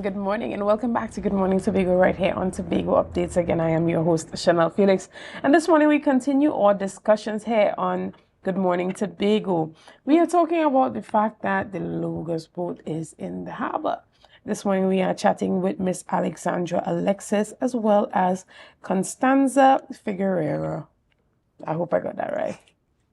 and welcome back to Good Morning Tobago right here on Tobago Updates. Again, I am your host, Chanel Felix, and this morning we continue our discussions here on Good Morning Tobago. We are talking about the fact that the Logos boat is in the harbor. This morning we are chatting with Miss Alexandra Alexis as well as Constanza Figueroa. I hope I got that right.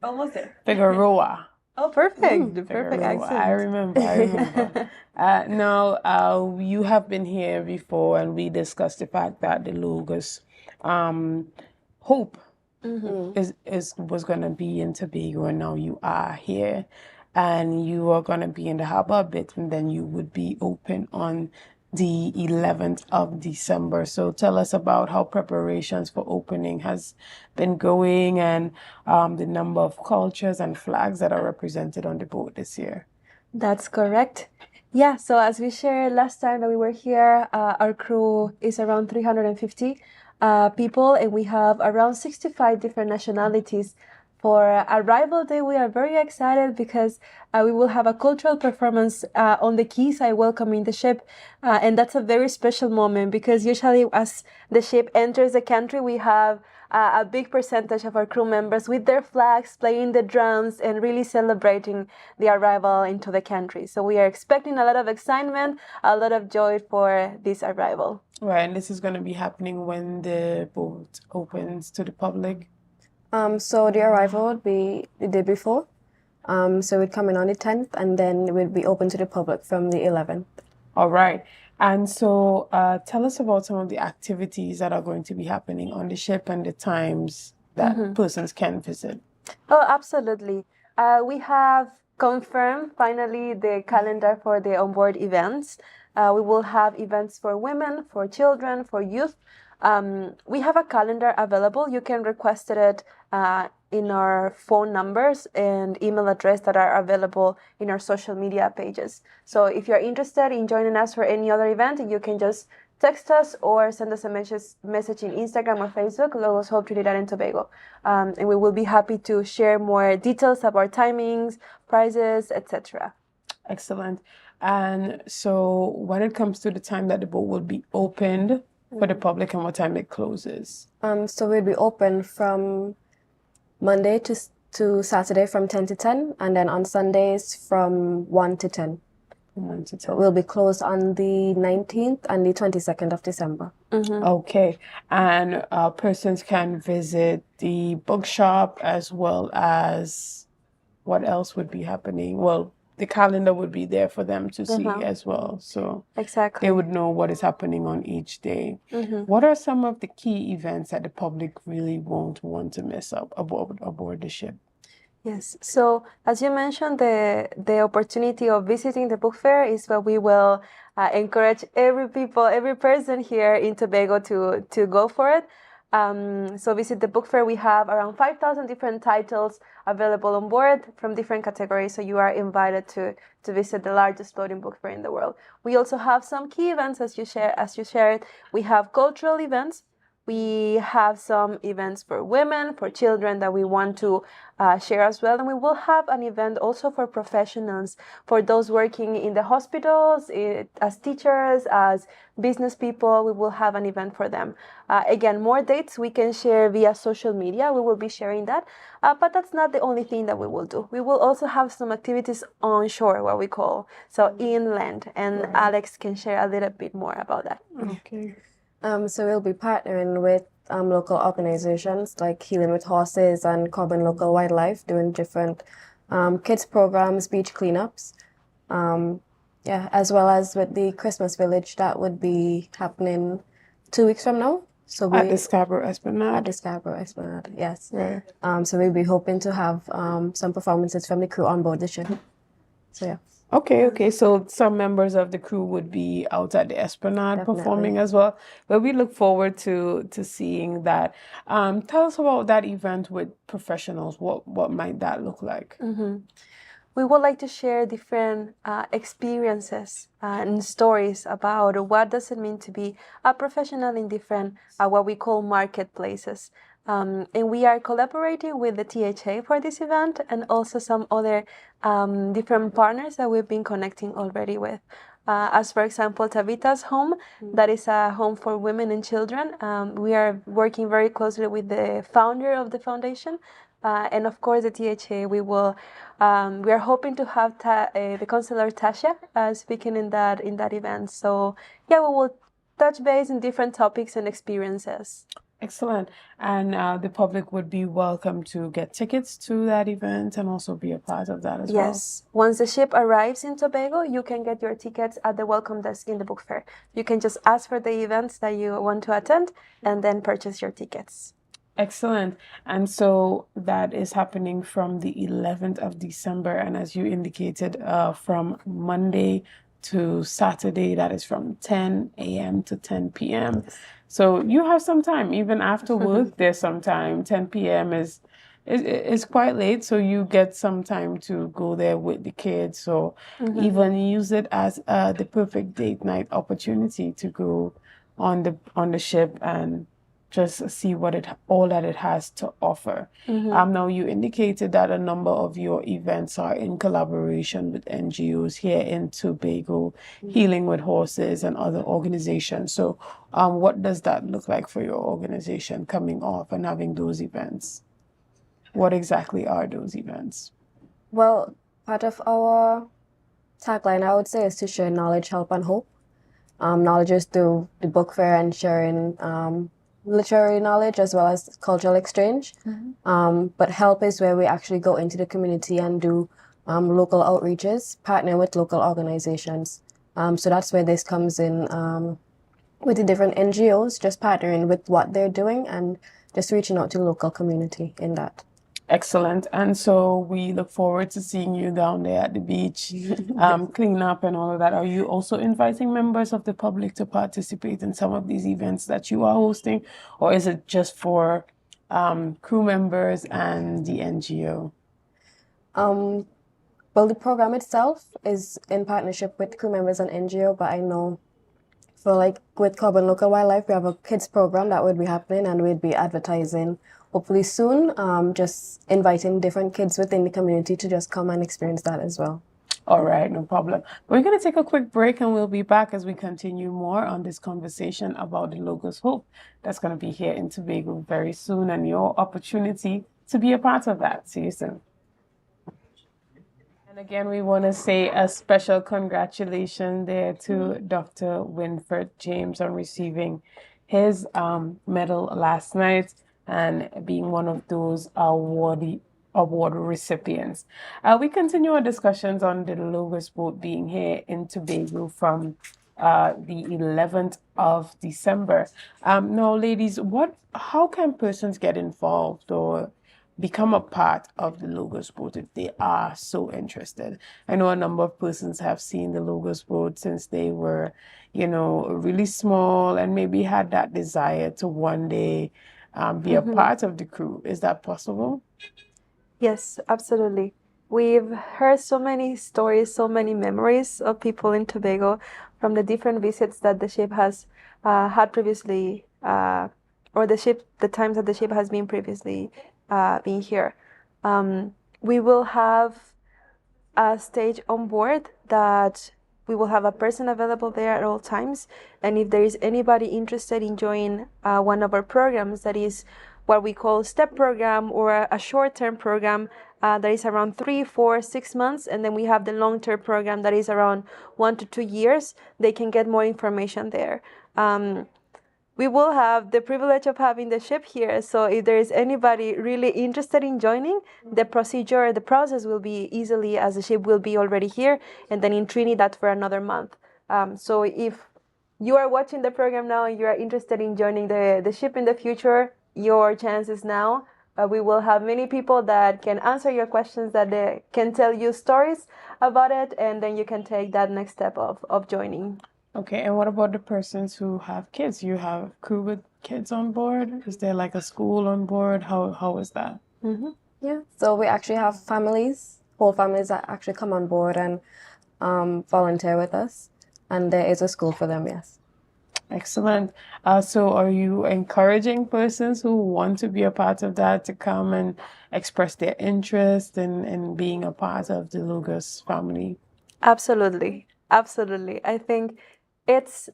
Almost there. Figueroa. Oh, perfect. The perfect Figueroa. accent. I remember. Now, you have been here before and we discussed the fact that the Logos Hope was going to be in Tobago, and now you are here and you are going to be in the harbor a bit, and then you would be open on the 11th of December. So tell us about how preparations for opening has been going, and the number of cultures and flags that are represented on the boat this year. That's correct. Yeah, so as we shared last time that we were here, our crew is around 350 people, and we have around 65 different nationalities. For Arrival Day, we are very excited because we will have a cultural performance on the quayside welcoming the ship. And that's a very special moment because usually as the ship enters the country, we have a big percentage of our crew members with their flags, playing the drums, and really celebrating the arrival into the country. So we are expecting a lot of excitement, a lot of joy for this arrival. Right, and this is going to be happening when the boat opens to the public. So the arrival would be the day before. So we'd come in on the 10th, and then it would be open to the public from the 11th. All right. And so tell us about some of the activities that are going to be happening on the ship and the times that persons can visit. Oh, absolutely. We have confirmed finally the calendar for the onboard events. We will have events for women, for children, for youth. We have a calendar available. You can request it in our phone numbers and email address that are available in our social media pages. So if you're interested in joining us for any other event, you can just text us or send us a message in Instagram or Facebook, Logos Hope Trinidad and Tobago. And we will be happy to share more details about timings, prices, etc. Excellent. And so when it comes to the time that the boat will be opened for the public and what time it closes? So we'll be open from Monday to Saturday from 10 to 10, and then on Sundays from 1 to 10. 1 to 10. We'll be closed on the 19th and the 22nd of December. Okay. And persons can visit the bookshop as well as what else would be happening? Well, the calendar would be there for them to see as well. So Exactly. they would know what is happening on each day. What are some of the key events that the public really won't want to miss up aboard the ship? Yes. So as you mentioned, the opportunity of visiting the book fair is what we will encourage every person here in Tobago to go for it. So visit the book fair. We have around 5,000 different titles available on board from different categories. So you are invited to visit the largest floating book fair in the world. We also have some key events as you shared. We have cultural events. We have some events for women, for children that we want to share as well. And we will have an event also for professionals, for those working in the hospitals, as teachers, as business people. We will have an event for them. Again, more dates we can share via social media. We will be sharing that. But that's not the only thing that we will do. We will also have some activities on shore, what we call, so inland. And Alex can share a little bit more about that. Okay. So we'll be partnering with local organizations like Healing with Horses and Corbin Local Wildlife, doing different kids programs, beach cleanups. As well as with the Christmas Village that would be happening 2 weeks from now. So At the Scarborough Esplanade? At the Scarborough Esplanade, yes. Right. So we'll be hoping to have some performances from the crew on board the ship. So yeah. Okay. So some members of the crew would be out at the Esplanade performing as well. But we look forward to seeing that. Tell us about that event with professionals. What might that look like? We would like to share different experiences and stories about what does it mean to be a professional in different what we call marketplaces. And we are collaborating with the THA for this event and also some other different partners that we've been connecting already with. as for example, Tabitha's home, that is a home for women and children. We are working very closely with the founder of the foundation. And of course, the THA, we are hoping to have the counselor Tasha speaking in that event. So yeah, we will touch base in different topics and experiences. Excellent. And the public would be welcome to get tickets to that event and also be a part of that as well. Yes. Once the ship arrives in Tobago, you can get your tickets at the welcome desk in the book fair. You can just ask for the events that you want to attend and then purchase your tickets. Excellent. And so that is happening from the 11th of December. And as you indicated, from Monday to Saturday, that is from 10 a.m. to 10 p.m. So you have some time, even after work, there's some time. 10 p.m. is quite late, so you get some time to go there with the kids. So even use it as the perfect date night opportunity to go on the ship and just see all that it has to offer. Now, you indicated that a number of your events are in collaboration with NGOs here in Tobago, Healing with Horses and other organizations. So what does that look like for your organization coming off and having those events? What exactly are those events? Well, part of our tagline, I would say, is to share knowledge, help, and hope. Knowledge is through the book fair and sharing literary knowledge as well as cultural exchange. But help is where we actually go into the community and do local outreaches, partner with local organizations. So that's where this comes in with the different NGOs, just partnering with what they're doing and just reaching out to the local community in that. Excellent. And so we look forward to seeing you down there at the beach, clean up and all of that. Are you also inviting members of the public to participate in some of these events that you are hosting, or is it just for crew members and the NGO? Well, the program itself is in partnership with crew members and NGO, but I know for with Corbin Local Wildlife, we have a kids program that would be happening and we'd be advertising hopefully soon, just inviting different kids within the community to just come and experience that as well. All right, no problem. We're going to take a quick break and we'll be back as we continue more on this conversation about the Logos Hope that's going to be here in Tobago very soon and your opportunity to be a part of that. See you soon. And again, we want to say a special congratulations there to Dr. Winfred James on receiving his medal last night and being one of those award recipients. We continue our discussions on the Logos boat being here in Tobago from the 11th of December. Now, ladies, how can persons get involved or become a part of the Logos boat if they are so interested? I know a number of persons have seen the Logos boat since they were, really small and maybe had that desire to one day be a part of the crew. Is that possible? Yes, absolutely. We've heard so many stories, so many memories of people in Tobago from the different visits that the ship has had previously, or the times that the ship has been previously being here. We will have a stage on board that we will have a person available there at all times. And if there is anybody interested in joining one of our programs, that is what we call STEP program or a short-term program that is around 3, 4, 6 months. And then we have the long-term program that is around 1 to 2 years. They can get more information there. We will have the privilege of having the ship here. So if there is anybody really interested in joining, the process will be easily as the ship will be already here and then in Trinidad for another month. So if you are watching the program now and you are interested in joining the ship in the future, your chance is now. We will have many people that can answer your questions, that they can tell you stories about it, and then you can take that next step of joining. Okay, and what about the persons who have kids? You have crew with kids on board? Is there like a school on board? How is that? Yeah, so we actually have whole families that actually come on board and volunteer with us. And there is a school for them, yes. Excellent. So are you encouraging persons who want to be a part of that to come and express their interest in being a part of the Logos family? Absolutely. Absolutely. I think it's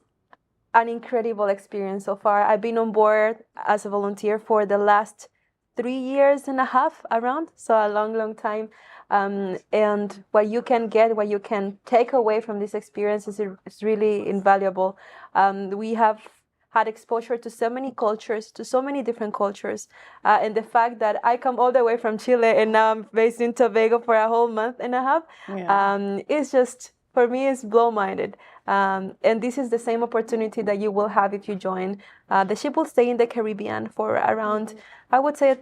an incredible experience so far. I've been on board as a volunteer for the last 3 years and a half around, so a long, long time. And what you can get, what you can take away from this experience is really invaluable. We have had exposure to so many cultures, to so many different cultures. And the fact that I come all the way from Chile and now I'm based in Tobago for a whole month and a half, it's just, for me, it's blow-minded. And this is the same opportunity that you will have if you join. The ship will stay in the Caribbean for around, I would say,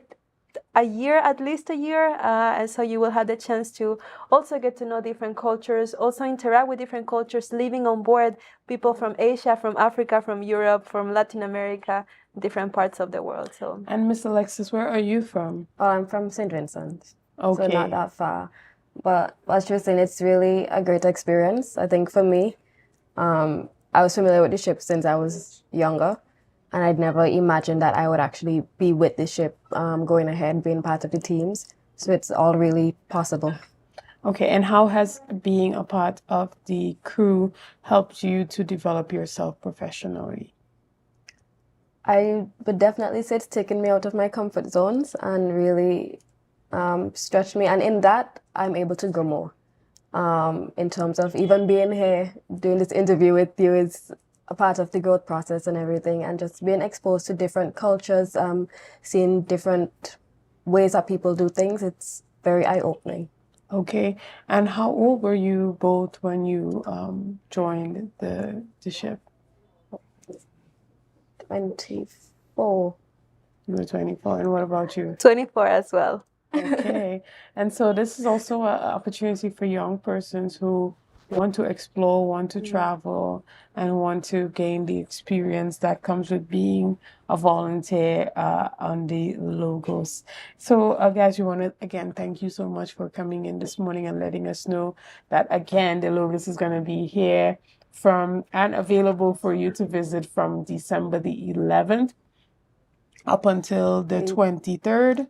a year, at least a year. And so you will have the chance to also get to know different cultures, also interact with different cultures, living on board people from Asia, from Africa, from Europe, from Latin America, different parts of the world. So. And Miss Alexis, where are you from? Oh, I'm from St. Vincent, so Okay. not that far. But as you were saying, it's really a great experience. I think for me, I was familiar with the ship since I was younger, and I'd never imagined that I would actually be with the ship, going ahead, being part of the teams. So it's all really possible. Okay, and how has being a part of the crew helped you to develop yourself professionally? I would definitely say it's taken me out of my comfort zones and really stretched me. And in that, I'm able to grow more. In terms of even being here, doing this interview with you is a part of the growth process and everything, and just being exposed to different cultures, seeing different ways that people do things, it's very eye-opening. Okay, and how old were you both when you joined the ship? 24. You were 24, and what about you? 24 as well. Okay, and so this is also an opportunity for young persons who want to explore, want to travel, and want to gain the experience that comes with being a volunteer on the Logos. So, guys, we want to again thank you so much for coming in this morning and letting us know that again the Logos is going to be here from and available for you to visit from December the 11th up until the 23rd.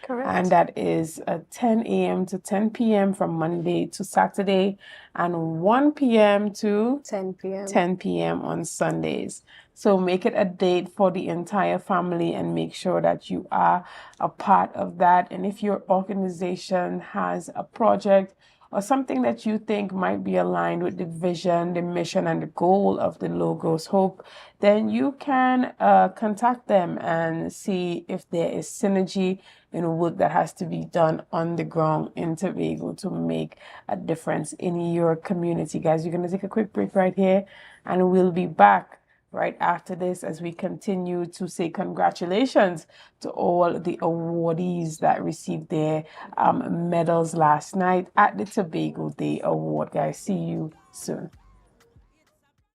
Correct. And that is 10 a.m. to 10 p.m. from Monday to Saturday, and 1 p.m. to 10 p.m. 10 p.m. on Sundays. So make it a date for the entire family and make sure that you are a part of that. And if your organization has a project or something that you think might be aligned with the vision, the mission, and the goal of the Logos Hope, then you can contact them and see if there is synergy in work that has to be done on the ground in Tobago to make a difference in your community. Guys, you're going to take a quick break right here, and we'll be back right after this as we continue to say congratulations to all the awardees that received their medals last night at the Tobago Day Award. Guys, see you soon.